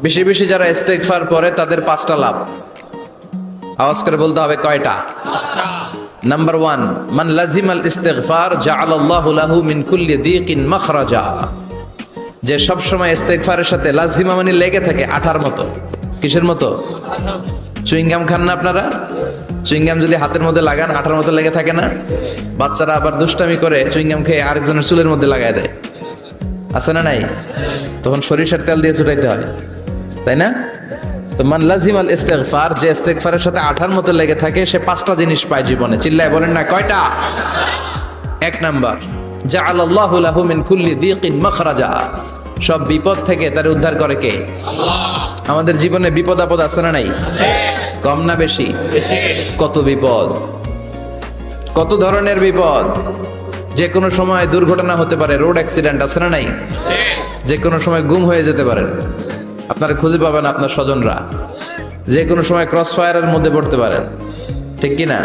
বেশি বেশি যারা ইস্তেগফার পড়ে তাদের 5টা লাভ। আওয়াজ করে বলতে হবে কয়টা? নাম্বার 1, মান লাজিমাল ইস্তিগফার জাআলাল্লাহু লাহু মিন কুল্লি দীকিন মাখরাজা। যে সব সময় ইস্তেগফারের সাথে লাজিমা মানে লেগে থাকে, আঠার মতো। কিসের মতো? চুইংগাম খান না আপনারা? চুইংগাম যদি হাতের মধ্যে লাগান আঠার মতো লেগে থাকে না? বাচ্চারা আবার দুষ্টামি করে চুইংগাম খেয়ে আরেকজনের চুলের মধ্যে লাগায় দেয়, আছে না নাই? তখন সরিষার তেল দিয়ে ছুটাইতে হয়, তাই না? তো মান লাজিমাল ইস্তিগফার, যে ইস্তিগফারের সাথে আঠার মতো লেগে থাকে, সে 5টা জিনিস পায় জীবনে। চিল্লায় বলেন না কয়টা? 1 নাম্বার, জাআলাল্লাহু লাহু মিন কুল্লি দীকিন মাখরাজা। সব বিপদ থেকে তার উদ্ধার করে কে? আল্লাহ। আমাদের জীবনে বিপদ আপদ আছে না নাই? আছে। কম না বেশি? বেশি। কত বিপদ, কত ধরনের বিপদ। যে কোনো সময় দুর্ঘটনা হতে পারে, রোড অ্যাক্সিডেন্ট, আছে না নাই? আছে। যে কোনো সময় গুম হয়ে যেতে পারেন, আপনারা খুঁজে পাবেন আপনার স্বজনরা। যে কোনো সময় ক্রস ফায়ারের মধ্যে পড়তে পারেন, ঠিক কি না?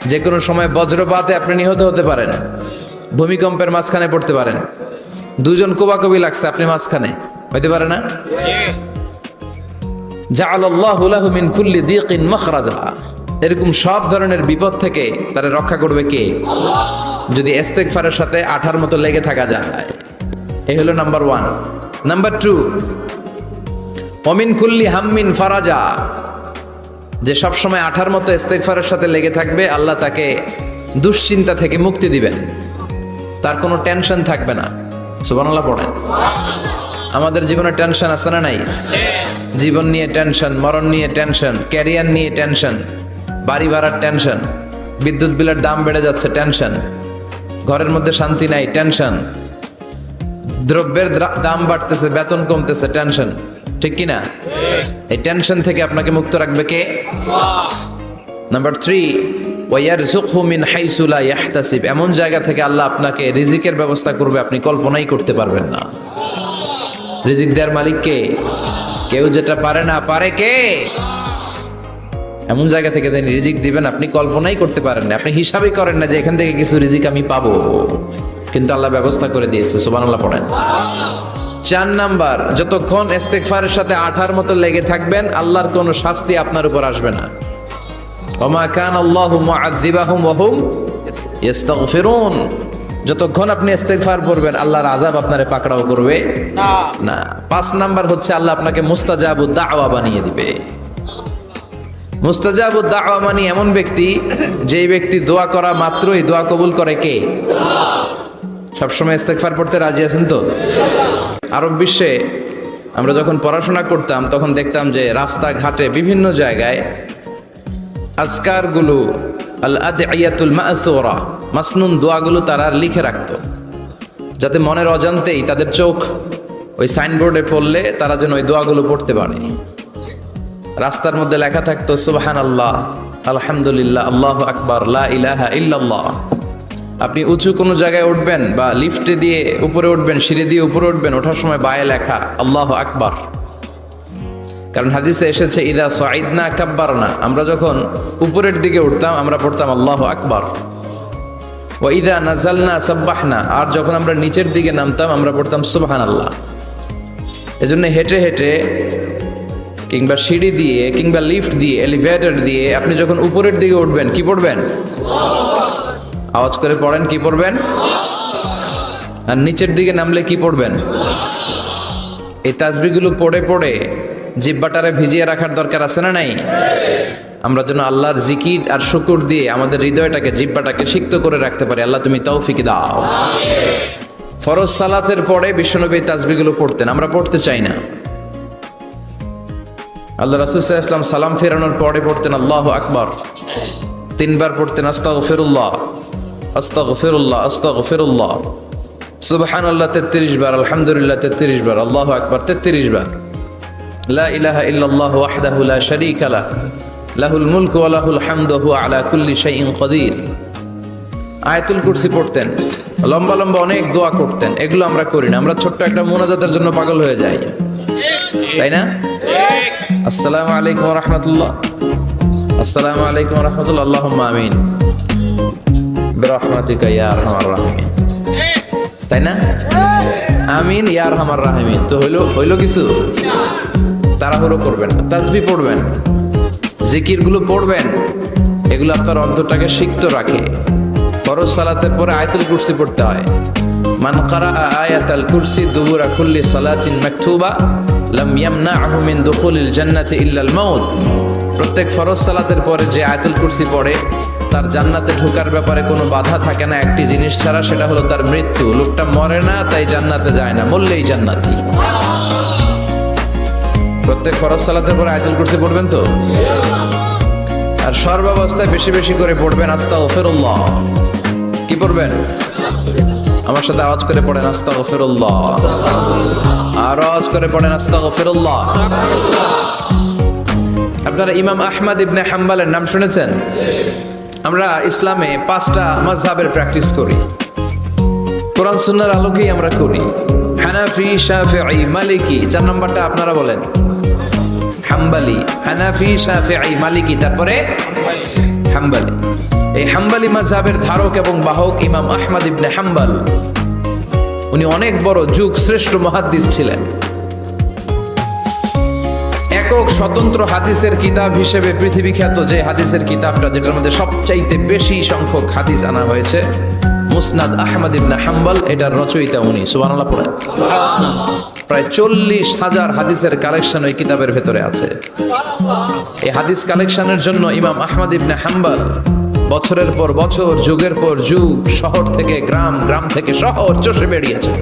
যে কোনো সময় বজ্রপাতে আপনি নিহত হতে পারেন, ভূমিকম্পের মাঝখানে পড়তে পারেন, দুজন কোবাকবি লাগছে, আপনি মাঝখানে, হইতে পারে না? জাআলাল্লাহু লাহু মিন কুল্লি দীকিন মাখরাজা। এরকম সব ধরনের বিপদ থেকে তারা রক্ষা করবে কে? আল্লাহ। যদি ইস্তিগফারের সাথে আঠার মতো লেগে থাকা যায়। এই হলো নাম্বার 1। নাম্বার 2, ওমিন কুল্লি হাম্মিন ফারাজা। যে সব সময় আঠার মতো ইস্তিগফারের সাথে লেগে থাকবে, আল্লাহ তাকে দুশ্চিন্তা থেকে মুক্তি দিবেন, তার কোনো টেনশন থাকবে না। সুবহানাল্লাহ পড়েন। আমাদের জীবনে টেনশন আছে না নাই? জীবন নিয়ে টেনশন, মরণ নিয়ে টেনশন, ক্যারিয়ার নিয়ে টেনশন, বাড়ি ভাড়ার টেনশন, বিদ্যুৎ বিলের দাম বেড়ে যাচ্ছে, টেনশন, ঘরের মধ্যে শান্তি নাই, টেনশন, দ্রব্যের দাম বাড়তেছে, বেতন কমতেছে, টেনশন, ঠিক কি না? এই টেনশন থেকে আপনাকে মুক্ত রাখবে কে? আল্লাহ। নাম্বার 3, ওয়ায়ারযুকহু মিন হাইসু লা ইয়াহতাসিব। এমন জায়গা থেকে আল্লাহ আপনাকে রিজিকের ব্যবস্থা করবে, আপনি কল্পনাই করতে পারবেন না। রিজিক দেওয়ার মালিক কে? কেউ যেটা পারে না, পারে কে? এমন জায়গা থেকে তিনি রিজিক দিবেন, আপনি কল্পনাই করতে পারেন না। আপনি হিসাবই করেন না যে এখান থেকে কিছু রিজিক আমি পাবো, কিন্তু আল্লাহ ব্যবস্থা করে দিয়েছে। সুবহানাল্লাহ পড়েন। 4 নাম্বার, যতক্ষণ ইস্তিগফারের সাথে আঠার মতো লেগে থাকবেন, আল্লাহর কোনো শাস্তি আপনার উপর আসবে না। ওমা কানাল্লাহু মুআযযিবাহুম ওয়া হুম ইস্তাগফিরুন। যতক্ষণ আপনি ইস্তিগফার করবেন, আল্লাহর আযাব আপনারে পাকড়াও করবে না। 5 নাম্বার হচ্ছে আল্লাহ আপনাকে মুস্তাজাবুদ দাওয়া বানিয়ে দিবে। মুস্তাজাবুদ দাওয়া মানে এমন ব্যক্তি, যেই ব্যক্তি দোয়া করা মাত্রই দোয়া কবুল করে কে? আল্লাহ। সবসময় ইস্তিগফার পড়তে রাজি আছেন তো? আরব বিশ্বে আমরা যখন পড়াশোনা করতাম, তখন দেখতাম যে রাস্তাঘাটে বিভিন্ন জায়গায় আজকারগুলো, আল আদইয়াতুল মাসুরা, মাসনুন দোয়াগুলো তারা লিখে রাখতো, যাতে মনের অজান্তেই তাদের চোখ ওই সাইনবোর্ডে পড়লে তারা যেন ওই দোয়াগুলো পড়তে পারে। রাস্তার মধ্যে লেখা থাকতো সুবহানাল্লাহ, আলহামদুলিল্লাহ, আল্লাহু আকবার, লা ইলাহা ইল্লাল্লাহ। আপনি উঁচু কোনো জায়গায় উঠবেন বা লিফটে দিয়ে উপরে উঠবেন, সিঁড়ি দিয়ে উপরে উঠবেন, ওঠার সময় বায়ে লেখা আল্লাহু আকবার। কারণ হাদিসে এসেছে ইদা সাইদনা কাব্বারনা, আমরা যখন উপরের দিকে উঠতাম আমরা পড়তাম আল্লাহু আকবার। ওয়া ইদা নাযালনা সাব্বাহনা, আর যখন আমরা নিচের দিকে নামতাম আমরা পড়তাম সুবহানাল্লাহ। এজন্য হেঁটে হেঁটে কিংবা সিঁড়ি দিয়ে কিংবা লিফট দিয়ে, এলিভেটর দিয়ে আপনি যখন উপরের দিকে উঠবেন, কি পড়বেন? আওয়াজ করে পড়েন, কি পড়বেন? আর নিচের দিকে নামলে কি পড়বেন? এই তাসবিহগুলো পড়ে পড়ে জিহ্বাটারে ভিজিয়ে রাখার দরকার আছে না নাই? আমরা যেন আল্লাহর জিকির আর শুকর দিয়ে আমাদের হৃদয়টাকে, জিহ্বাটাকে সিক্ত করে রাখতে পারি। আল্লাহ তুমি তৌফিক দাও। ফরজ সালাতের পরে বিশ্বনবী তাসবিহগুলো পড়তেন, আমরা পড়তে চাই না। আল্লাহ রাসূল সাল্লাল্লাহু আলাইহি ওয়াসাল্লাম সালাম ফেরানোর পরে পড়তেন আল্লাহু আকবার, 3 বার পড়তেন আস্তাগফিরুল্লাহ, আস্তাগফিরুল্লাহ, আস্তাগফিরুল্লাহ, সুবহানাল্লাহ 33 বার, আলহামদুলিল্লাহ 33 বার, আল্লাহু আকবার 33 বার, লা ইলাহা ইল্লাল্লাহু ওয়াহদাহু লা শারীকা লাহু, লাহুল মুলকু ওয়া লাহুল হামদু ওয়া হুয়া আলা কুল্লি শাইইন কাদির। আয়াতুল কুরসি পড়তেন, লম্বা লম্বা অনেক দোয়া করতেন। এগুলো আমরা করি না, আমরা ছোট্ট একটা মুনাজাতের জন্য পাগল হয়ে যাই, তাই না? আসসালামু আলাইকুম ওয়া রাহমাতুল্লাহ, আসসালামু আলাইকুম ওয়া রাহমাতুল্লাহ, আল্লাহুম্মা আমিন বিরহমাতিকা ইয়া আরহামার রাহিমিন, তাই না? আমিন ইয়া আরহামার রাহিমিন। তো হইলো কিছু? তাড়াহুড়ো করবেন না, তাসবিহ পড়বেন, জিকিরগুলো পড়বেন, এগুলো আপনার অন্তরটাকে সিক্ত রাখে। ফরজ সালাতের পরে আয়াতুল কুরসি পড়তে হয়। মান কারা আয়াতাল কুরসি দুবুরা কুল্লি সালাতিন মাকতুবা লাম ইয়ামনাহু মিন দুখুলিল জান্নাতি ইল্লাল মাউত। প্রত্যেক ফরজ সালাতের পরে যে আয়াতুল কুরসি পড়ে তার জান্নাতে ঢোকার ব্যাপারে কোনো বাধা থাকে না একটি জিনিস ছাড়া, সেটা হলো তার মৃত্যু। লোকটা মরে না তাই জান্নাতে যায় না, মরলেই জান্নাতি। প্রত্যেক ফরজ সালাতের পরে আয়াতুল কুরসি পড়বেন তো, আর সর্বাবস্থায় বেশি বেশি করে পড়বেন আস্তাগফিরুল্লাহ। কি পড়বেন? আমার সাথে আওয়াজ করে পড়েন আস্তাগফিরুল্লাহ, আর আওয়াজ করে পড়েন আস্তাগফিরুল্লাহ। আপনারা ইমাম আহমদ ইবনে হাম্বলের নাম শুনেছেন? আমরা ইসলামে 5টা মাযহাবের প্র্যাকটিস করি, কোরআন সুন্নাহর আলোকেই আমরা করি। হানাফি, শাফিঈ, মালিকি। 4 নম্বরটা আপনারা বলেন। হাম্বলি, হানাফি, শাফিঈ, মালিকি, তারপরে হাম্বলি। এই হাম্বলি মাযহাবের ধারক এবং বাহক ইমাম আহমদ ইবনে হাম্বল। উনি অনেক বড় যুগ শ্রেষ্ঠ মুহাদ্দিস ছিলেন। একক স্বতন্ত্র হাদিসের কিতাব হিসেবে পৃথিবী খ্যাত যে হাদিসের কিতাবটা, যেটার মধ্যে সবচাইতে বেশি সংখ্যক হাদিস আনা হয়েছে, মুসনাদ আহমদ ইবনে হাম্বল, এটার রচয়িতা উনি। সুবহানাল্লাহ পড়েন। প্রায় 40,000 হাদিসের কালেকশন ওই কিতাবের ভেতরে আছে। এই হাদিস কালেকশনের জন্য ইমাম আহমদ ইবনে হাম্বল বছরের পর বছর, যুগের পর যুগ, শহর থেকে গ্রাম, গ্রাম থেকে শহর চষে বেরিয়েছে।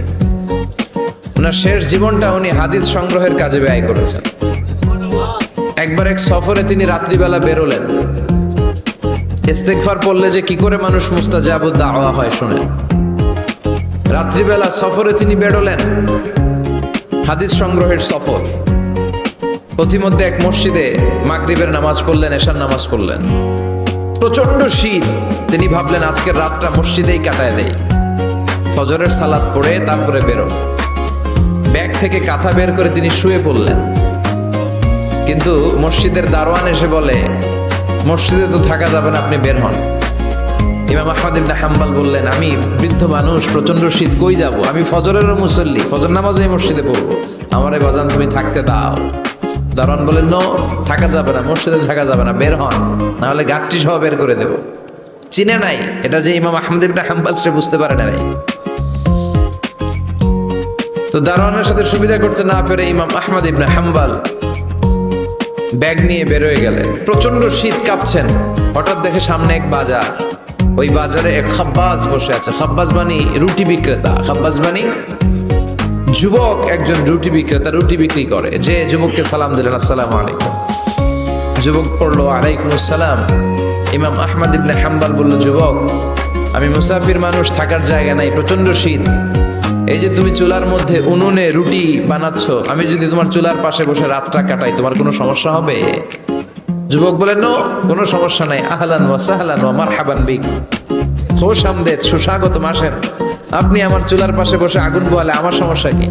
ওনার শেষ জীবনটা উনি হাদিস সংগ্রহের কাজে ব্যয় করেছেন। একবার এক সফরে তিনি রাত্রিবেলা বেরোলেন। ইস্তেগফার পড়লে যে কি করে মানুষ মুস্তাজাবুদ দাওয়া হয় শুনেন। রাত্রিবেলা সফরে তিনি বেরোলেন, হাদিস সংগ্রহের সফর। পথিমধ্যে এক মসজিদে মাগরিবের নামাজ পড়লেন, এশার নামাজ পড়লেন। প্রচন্ড শীত, তিনি ভাবলেন আজকের রাতটা মসজিদেই কাটায় দেই। ফজরের সালাত পড়ে তারপরে বেরো। ব্যাগ থেকে কাঁথা বের করে তিনি শুয়ে পড়লেন। কিন্তু মসজিদের দারোয়ান এসে বলে, মসজিদে তো থাকা যাবে না, আপনি বের হন। ইমাম আহমদ ইবনে হাম্বল বললেন, আমি বৃদ্ধ মানুষ, প্রচন্ড শীত, কই যাব? আমি ফজরেরও মুসল্লি, ফজর নামাজও এই মসজিদে পড়বো, আমারে বাজান তুমি থাকতে দাও। দারোয়ান বলেন, নো, থাকা যাবে না, মসজিদে থাকা যাবে না, বের হন, নাহলে গাঠটি সহ বের করে দেব। চিনে নাই এটা যে ইমাম আহমদ ইবনে হাম্বল, সে বুঝতে পারে নাই। তো দারোয়ানের সাথে সুবিধা করতে না পেরে ইমাম আহমদ ইবনে হাম্বল ব্যাগ নিয়ে বেরোয় গেলেন। প্রচন্ড শীত, কাঁপছেন। হঠাৎ দেখে সামনে এক বাজার, ওই বাজারে এক খাব্বাজ বসে আছে। খাব্বাজ মানে রুটি বিক্রেতা। খাব্বাজ মানে যুবক, একজন রুটি বিক্রেতা, রুটি বিক্রি করে। যে যুবককে সালাম দিলেন, আসসালামু আলাইকুম। যুবক পড়লো, আলাইকুম আসসালাম। ইমাম আহমদ ইবনে হাম্বল বলল, যুবক, আমি মুসাফির মানুষ, থাকার জায়গা নাই, প্রচন্ড শীত। এই যে তুমি চুলার মধ্যে উনুনে রুটি বানাচ্ছ, আমি যদি তোমার চুলার পাশে বসে রাতটা কাটাই, তোমার কোনো সমস্যা হবে? যুবক বলেন, নো, কোনো সমস্যা নাই। আহলান ওয়া সাহলান ওয়া মারহাবান বিক, খোশ আমদেদ, সুস্বাগতম, আসেন। আপনি আমার চুলার পাশে বসে আগুন পোহালে আমার সমস্যা কি?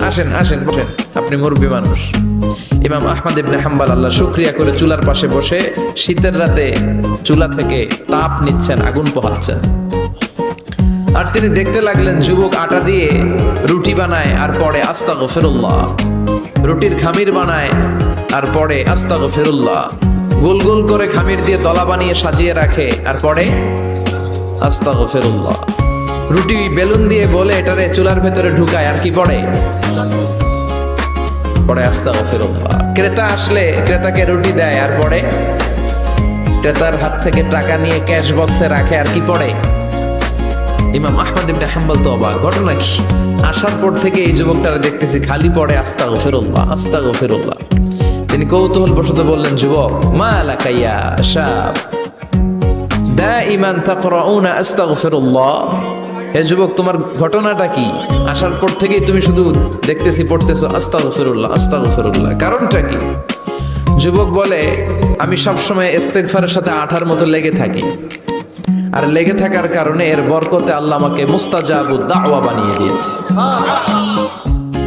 আসেন, আসেন, বসেন, আপনি মুরব্বী মানুষ। ইমাম আহমদ ইবনে হাম্বল আল্লাহ শুকরিয়া করে চুলার পাশে বসে শীতের রাতে চুলা থেকে তাপ নিচ্ছেন, আগুন পোহাচ্ছেন। আর তিনি দেখতে লাগলেন যুবক আটা দিয়ে রুটি বানায় আর পরে আস্তাগফিরুল্লাহ, রুটির খামির বানায় আর পরে আস্তাগফিরুল্লাহ, গোল গোল করে খামির দিয়ে তলা বানিয়ে সাজিয়ে রাখে আর পরে আস্তাগফিরুল্লাহ, রুটি বেলুন দিয়ে বলে এটারে চুলার ভেতরে ঢুকায় আর কি পড়ে পরে আস্তাগফিরুল্লাহ। ক্রেতা আসলে ক্রেতাকে রুটি দেয় আর পরে ক্রেতার হাত থেকে টাকা নিয়ে ক্যাশ বক্সে রাখে আর কি পড়ে। ইমাম আহমদ ইবনে হাম্বল তো অবাক, ঘটনা কি? আসার পর থেকে এই যুবকটারে দেখতেছি খালি পড়ে আস্তাগফিরুল্লাহ, আস্তাগফিরুল্লাহ। তিনি কৌতূহল বশত বললেন, যুবক, মা লাকা ইয়া শাব দাইমান তাকরাউনা আস্তাগফিরুল্লাহ, হে যুবক, তোমার ঘটনাটা কি? আসার পর থেকেই তুমি শুধু দেখতেছি পড়তেছো আস্তাগফিরুল্লাহ, আস্তাগফিরুল্লাহ, কারণটা কি? যুবক বলে, আমি সবসময় ইস্তেগফারের সাথে আঠার মতো লেগে থাকি, আর লেগে থাকার কারণে এর বরকতে আল্লাহ আমাকে মুস্তাজাবুদ দাওয়া বানিয়ে দিয়েছে।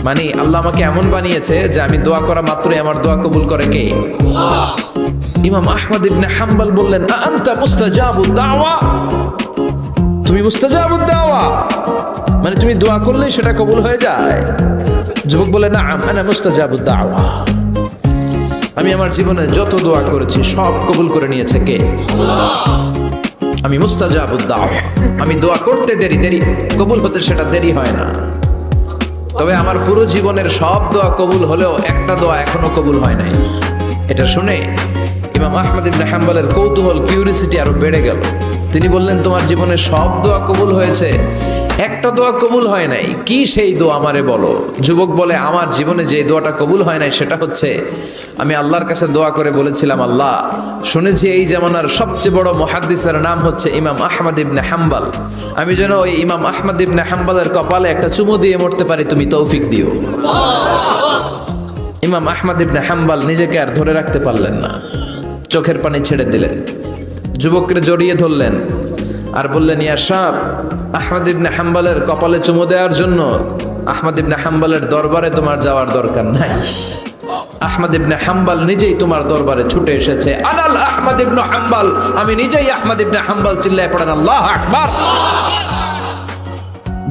মানে আল্লাহ আমাকে এমন বানিয়েছে যে আমি দোয়া করা মাত্রই আমার দোয়া কবুল করে কে? আল্লাহ। ইমাম আহমদ ইবনে হাম্বল বললেন, আনতা মুস্তাজাবুদ দাওয়া, তুমি মুস্তাজাবুদ দাওয়া, মানে তুমি দোয়া করলেই সেটা কবুল হয়ে যায়? যুবক বলে, নাআম আনা মুস্তাজাবুদ দাওয়া, আমি আমার জীবনে যত দোয়া করেছি সব কবুল করে নিয়েছে কে? আমি মুস্তাজাবুদ দাওয়া, আমি দোয়া করতে দেরি কবুল হতে সেটা দেরি হয় না। তবে আমার পুরো জীবনের সব দোয়া কবুল হলেও একটা দোয়া এখনো কবুল হয় নাই। এটা শুনে ইমাম আহমদ ইবনে হাম্বলের কৌতূহল, কিউরিসিটি আরো বেড়ে গেল। তিনি বললেন, তোমার জীবনে সব দোয়া কবুল হয়েছে, একটা দোয়া কবুল হয় নাই, কি সেই দোয়া আমারে বলো। যুবক বলে, আমার জীবনে যে দোয়াটা কবুল হয় নাই সেটা হচ্ছে, আমি আল্লাহর কাছে দোয়া করে বলেছিলাম, আল্লাহ শুনেছি এই জামানার সবচেয়ে বড় মুহাদ্দিসের নাম হচ্ছে ইমাম আহমদ ইবনে হাম্বল, আমি যেন ওই ইমাম আহমদ ইবনে হাম্বলের কপালে একটা চুমু দিয়ে মরতে পারি, তুমি তৌফিক দিও। ইমাম আহমদ ইবনে হাম্বল নিজেকে আর ধরে রাখতে পারলেন না, চোখের পানি ছেড়ে দিলেন, যুবককে জড়িয়ে ধরলেন আর বললেন, ইয়া শাব, আহমদ ইবনে হাম্বলের কপালে চুমু দেওয়ার জন্য আহমদ ইবনে হাম্বলের দরবারে তোমার যাওয়ার দরকার নাই, আহমদ ইবনে হাম্বল নিজেই তোমার দরবারে ছুটে এসেছে। আনাল আহমদ ইবনে হাম্বল, আমি নিজেই আহমদ ইবনে হাম্বল। চিল্লায় পড়েন আল্লাহু আকবার।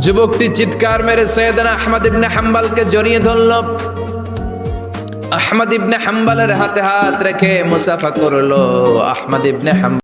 যুবকটি চিৎকার মেরে সৈয়দনা আহমদ ইবনে হাম্বলকে জড়িয়ে ধরল। আহমদ ইবনে হাম্বলের হাতে হাত রেখে মুসাফা করলো। আহমদ ইবনে হাম্বল